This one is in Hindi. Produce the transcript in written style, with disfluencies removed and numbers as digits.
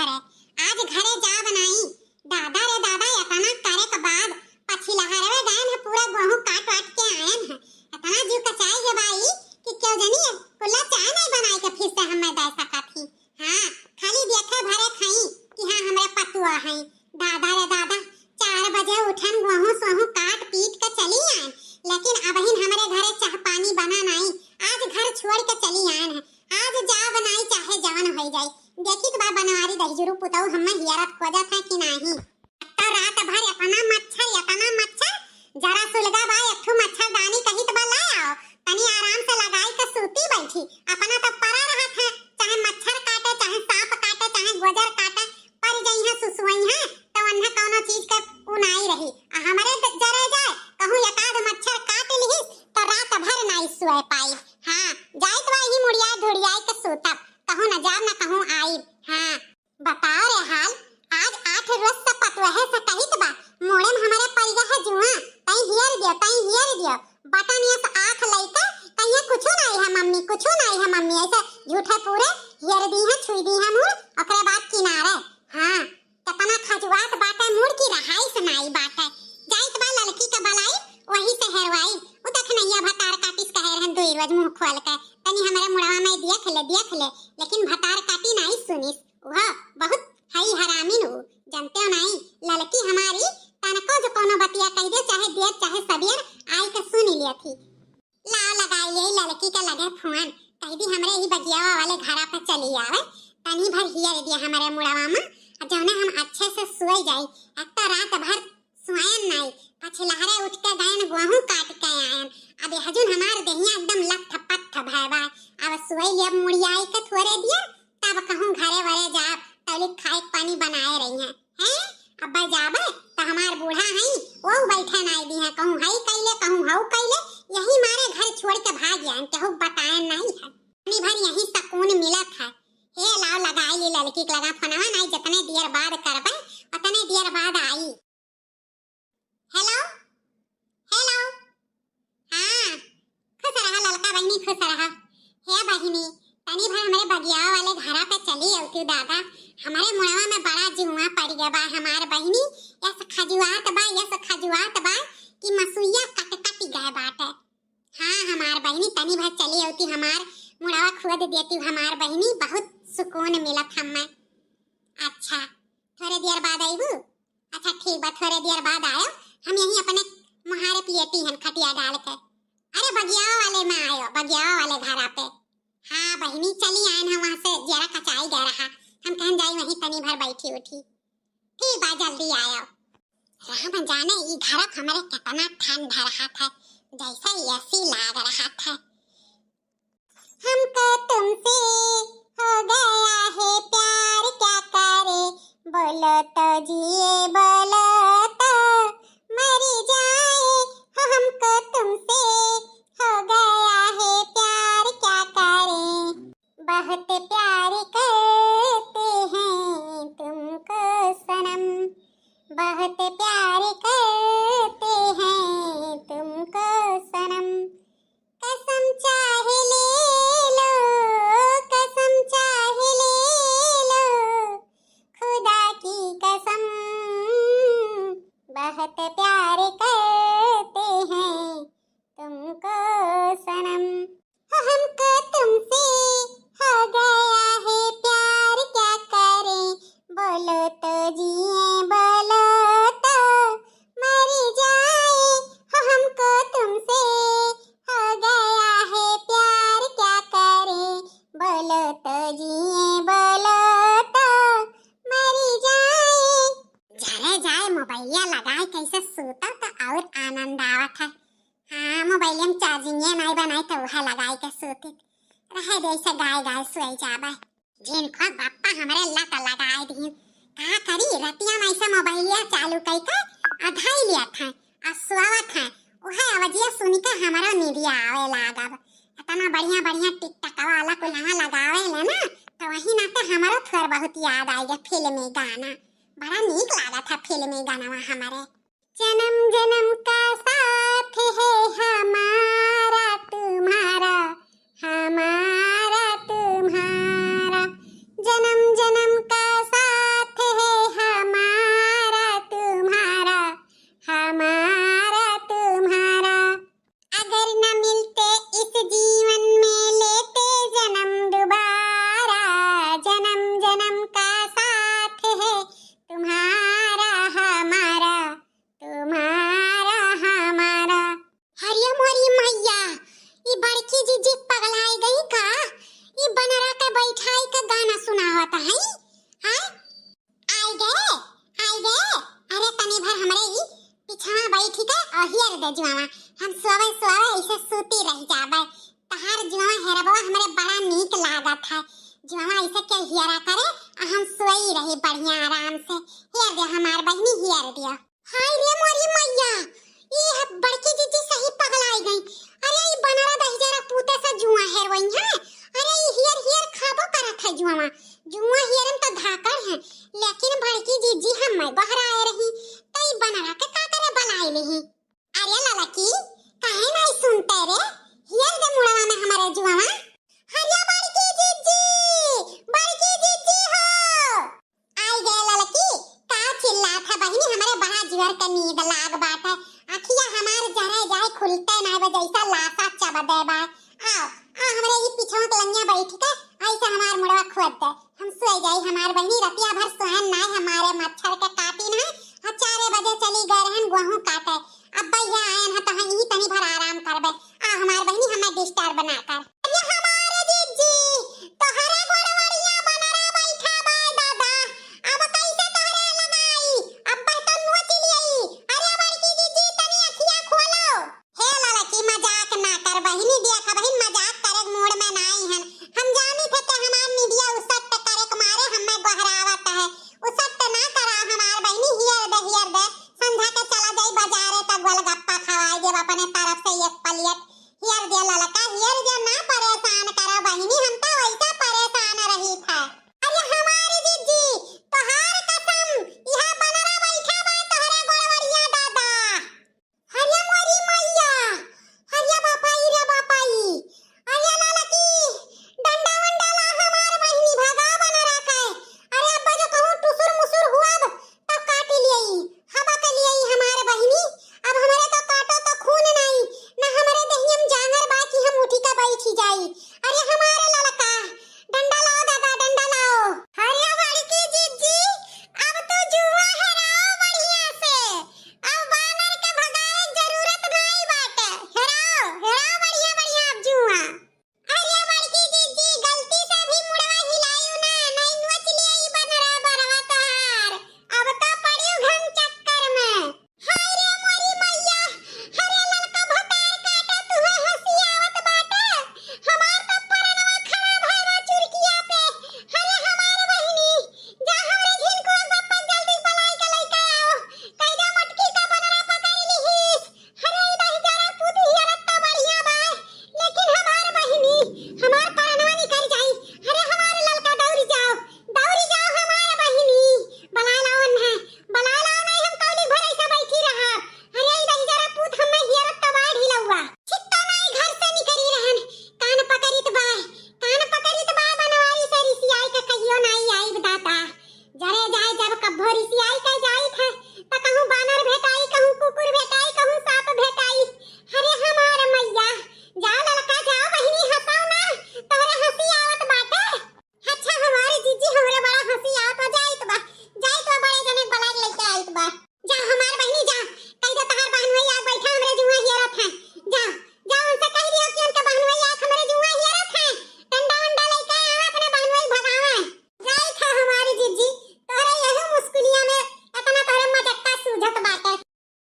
घरे आज घरे जा बनाई दादा रे दादा इतना करे के बाद पछिला हरवे गए हैं पूरा गेहूं काट काट के आए हैं इतना जीव कचाई है भाई कि क्यों जानी कुल्ला चाय नहीं बनाई के फिर से हमें दे सका थी। हां खाली देखे भरे खाई कि हां हमरे पतुआ हैं दादा रे दादा 4 बजे उठन गेहूं सोहू काट पीट के चली आए लेकिन अबहिन हमारे घरे चाह पानी बना नहीं आज घर छोड़ के चली आए हैं आज जा बनाई चाहे जवन हो जाए देखी के बा बनवारी दही जरूर पुताऊ हम हियरत खोजत है कि नहीं तो रात भर इतना मच्छर जरा सुलगा बा एक मच्छर दानी कहीं तो बा लाओ तनी आराम से लगाई के सूती बैठी अपना तो पड़ा रहा था चाहे मच्छर काटे चाहे सांप काटे चाहे गोजर काटे पर जई है सुसुई है तो अन्हा कोनो चीज के उनाई रही हमारे जरे जाए कहूं एकाद मच्छर काट लिही तो रात भर नहीं सोए पाई। हां जाइत वाही मुड़िया धुड़िया के सूतब कहूं न जाब न कहूं आई। हां बताओ रे हाल आज 8 रोज से पतवहे से कहित बा मोड़े में हमारे परिगा है जुआ तई हियर दियो बटनिया से आंख लइका कहिए कुछो नहीं है मम्मी ऐसे झूठे पूरे हियर दी है छुई दी है मुड़ ओकरे बाद किनारे। हां कितना खजुआत बाटे मुड़ की रहाई सुनाई बाटे जाइत बा लड़की के बलाई वही से हेरवाई उ देख नैया भतार काटिस कहे रहन दुई रोज मुंह खोल के तनी हमारे मुड़वा में देख ले लेकिन भतार काटी नहीं सुनिस वह बहुत हई हरामी नु जानते हो नहीं लड़की हमारी तनको जो कोनो बतिया कह दे चाहे देर चाहे सबेर आई के सुन लिया थी ला लगाई ले लड़की के लगे फोन कह दी हमरे ही बगियावा वाले घरा पे चली आवे तनी भर हियर दिया हमारे मुड़वा में जौने हम अच्छे से सोई जाई एक तो रात भर सोयन नहीं पछलहरे उठ के गए गेहूं काट के आयन अब हजून हमार देहिया एकदम लठ पठ भयबा अब सोई लिया मुड़ियाई के थोड़े दिया तब कहूं घरे वरे जाब तौली खाए पानी बनाए रही हैं अब जाबे तो हमार बूढ़ा हई वो बैठे नहीं दी है कहूं हई कइले कहूं हऊ कइले यही मारे घर छोड़ के भाग जान केहू बताए नहीं है पानी भर यही सुकून मिलत है। हे लाओ लगाई ली लड़की के लगा फोनवा नहीं जितने देर बाद करबे उतने देर बाद आई। हेलो हां खुश रहा लड़का बहनी खुश रहा हे बहनी तनी भर हमारे बगिया वाले घरा पे चली औती दादा हमारे मुड़वा में बड़ा जुआ पड़ गया बा हमार बहनी ऐसा खजुआत बा कि मसुइया कट गए बाटे। हां हमार बहनी तनी भर चली औती हमार मुड़वा खुद देती हमार बहनी बहुत सुकून मिलत हमें। अच्छा थोड़े देर बाद आईबू अच्छा ठीक बा थोड़े देर बाद आयो हम यहीं अपने मुहारे पियती हैं खटिया डाल के अरे बगिया वाले में आयो बगिया वाले घरा पे। हाँ बहनी चली आए हम वहां से जरा कचाई गया रहा हम कहन जाई वहीं तनी भर बैठी उठी ठीक बा जल्दी आयो। राम जाने ई घर हमारे कितना ठंडा रहा था जैसे एसी लाग रहा था। हमको तुमसे हो गया है प्यार क्या करे बोलो तो जिए बोलो तो मर जाए हमको तुमसे हो गया है प्यार क्या करें बहुत प्यार करते हैं तुमको सनम बहुत प्यार करते हैं तुमको सनम कसम चाहे ले लो खुदा की कसम बहुत प्यार करते हैं तुमको सनम हमको तुमसे हो गया है प्यार क्या करें बोलो तो जिए बोलो तो मर जाए हमको तुमसे हो गया है प्यार क्या करें बोलो तो जिए बोलो तो मर जाए। जरे जाए मोबाइलिया लगाए कैसे सूता तो और आनंद आवत है। हाँ मोबाइल में चार्जिंग नहीं बनाई तो वह लगाई के सूती रहे दे से गाय सोई जाबे जिनको बापा हमरे लत लगाए दी का करी रतिया में ऐसे मोबाइलिया चालू कई के अधाई लिया था और सोवत है वह आवाजिया सुन के हमारा नींदिया आवे लागब इतना बढ़िया टिकटक वाला कुल्हा लगावे ले ना तो वही ना तो हमारा थोड़ा बहुत याद आई गया फिल्मी गाना बड़ा नीक लगा था फिल्मी गाना हमारे जन्म जन्म का साथ है हमारा तुम्हारा जन्म जन्म का साथ बनावत है हां आई गए अरे तनी भर हमरे ई पिछवा बैठी के अहियर दे जुआवा हम सोवे सोवे ऐसे सूती रह जाबे तहार जुआवा हेरबवा हमरे बड़ा नीक लागत है जुआवा ऐसे के हियरा करे हम सोई रही बढ़िया आराम से हियर दे हमार बहनी हियर दिया हाय रे मोरी मैया ई बड़की जीजी सही पगलाई गई अरे ई बनरा दही जरा पूते से जुआ हेरवई है अरे ई हियर हियर खाबो करत है जुआवा जुआ हियरम तो धाकड़ है लेकिन बड़की जीजी हम बहरा आए रही तई बनरा के का करे बलाई लेही अरे ललकी काहे नहीं सुनते रे हियर दे मुड़वा में हमारे जुआवा हरिया बड़की जीजी हो आई गए ललकी का चिल्लात है बहिनी हमारे बड़ा जुअर के नींद लाग बात है आखिया हमार जरे जाए खुलते ना बे जैसा लासा चबा दे बा आओ आ हमरे ई पिछवा के लंगिया बैठ के ऐसे हमार मुड़वा खोद दे हम सोई जाई हमार बहनी रतिया भर सोहन ना हमारे मच्छर के काटी ना 4 बजे चली गए रहन गेहूं काटे अब भैया आयन है तो यही तनी भर आराम करबे आ हमार बहनी हमें डिस्टर्ब ना कर अरे हमारे जीजी तोहरे